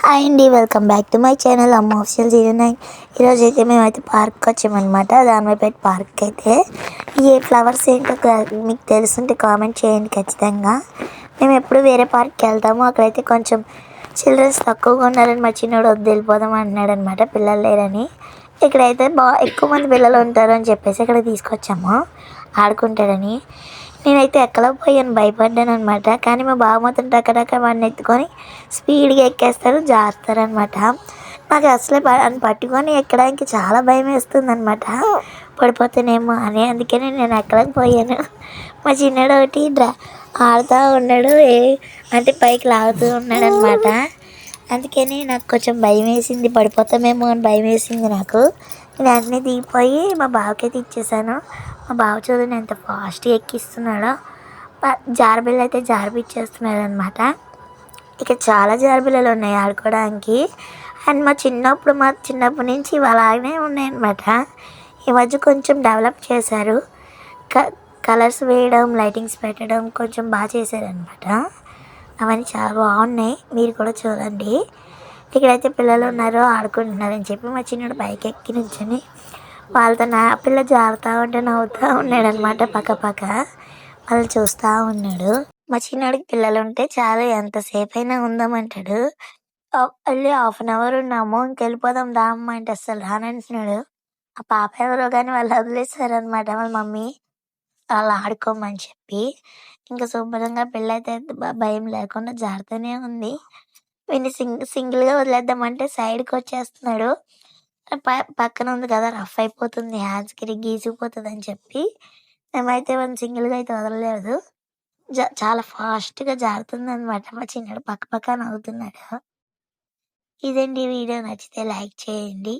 Hi అండి, welcome back to my channel అమ్మ official 09. ఈరోజు అయితే మేమైతే పార్క్ వచ్చామన్నమాట. దానిపేట పార్క్ అయితే ఈ ఫ్లవర్స్ ఏంటో మీకు తెలుసుంటే కామెంట్ చేయండి ఖచ్చితంగా. మేము ఎప్పుడు వేరే పార్క్కి వెళ్తాము, అక్కడైతే కొంచెం చిల్డ్రన్స్ తక్కువగా ఉన్నారని మా చిన్నోడు వద్దు వెళ్ళిపోదాం అంటున్నాడు అనమాట, పిల్లలు లేరని. ఇక్కడైతే ఎక్కువ మంది పిల్లలు ఉంటారు అని చెప్పేసి ఇక్కడ తీసుకొచ్చాము ఆడుకుంటాడని. నేనైతే ఎక్కలేకపోయాను, భయపడ్డాను అనమాట. కానీ మా బావ మాత్రం టకటక వాడిని ఎత్తుకొని స్పీడ్గా ఎక్కేస్తారు, జారుతారనమాట. నాకు అసలే అని పట్టుకొని ఎక్కడానికి చాలా భయం వేస్తుంది అనమాట, పడిపోతేనేమో అని. అందుకని నేను ఎక్కలేకపోయాను. మా చిన్నడు ఒకటి ఆడుతూ ఉన్నాడు, అంటే పైకి లాగుతూ ఉన్నాడు అనమాట. అందుకని నాకు కొంచెం భయం వేసింది, పడిపోతామేమో అని భయం వేసింది నాకు. నేను అన్నీ దిగిపోయి మా బావకైతే ఇచ్చేసాను. మా బావ చూడండి ఎంత ఫాస్ట్గా ఎక్కిస్తున్నాడో. జారబిల్లు అయితే జారబిచ్చేస్తున్నాడు అనమాట. ఇక చాలా జారబిల్లలు ఉన్నాయి ఆడుకోవడానికి. అండ్ మా చిన్నప్పటి నుంచి ఇవి అలాగనే ఉన్నాయన్నమాట. ఈ మధ్య కొంచెం డెవలప్ చేశారు, కలర్స్ వేయడం, లైటింగ్స్ పెట్టడం కొంచెం బాగా చేశారనమాట. అవన్నీ చాలా బాగున్నాయి, మీరు కూడా చూడండి. ఇక్కడైతే పిల్లలు ఉన్నారు ఆడుకుంటున్నారని చెప్పి మా చిన్నడు బైక్ ఎక్కి నుంచొని వాళ్ళతో నా పిల్ల జారుతూ ఉంటే నవ్వుతూ ఉన్నాడు అనమాట. పక్క వాళ్ళు చూస్తూ ఉన్నాడు. మా చిన్నడికి పిల్లలు ఉంటే చాలా ఎంతసేపు అయినా ఉందామంటాడు. వెళ్ళి 1/2 ఉన్నాము, ఇంకెళ్ళిపోదాం దామ్మ అంటే అస్సలు రానంటున్నాడు. ఆ పాప ఎవరో కానీ వాళ్ళు వదిలేస్తారనమాట వాళ్ళ మమ్మీ అలా ఆడుకోమని చెప్పి. ఇంకా శుభ్రంగా పిల్లయితే భయం లేకుండా జారుతూనే ఉంది. వీడిని సింగిల్గా వదిలేద్దామంటే సైడ్కి వచ్చేస్తున్నాడు. పక్కన ఉంది కదా, రఫ్ అయిపోతుంది, హ్యాండ్స్కి గీసిపోతుంది అని చెప్పి మేమైతే వాడిని సింగిల్గా అయితే వదలలేదు. చాలా ఫాస్ట్గా జారుతుంది అనమాట. మా చిన్నడు పక్క నవ్వుతున్నాడు. ఇదండి వీడియో, నచ్చితే లైక్ చేయండి.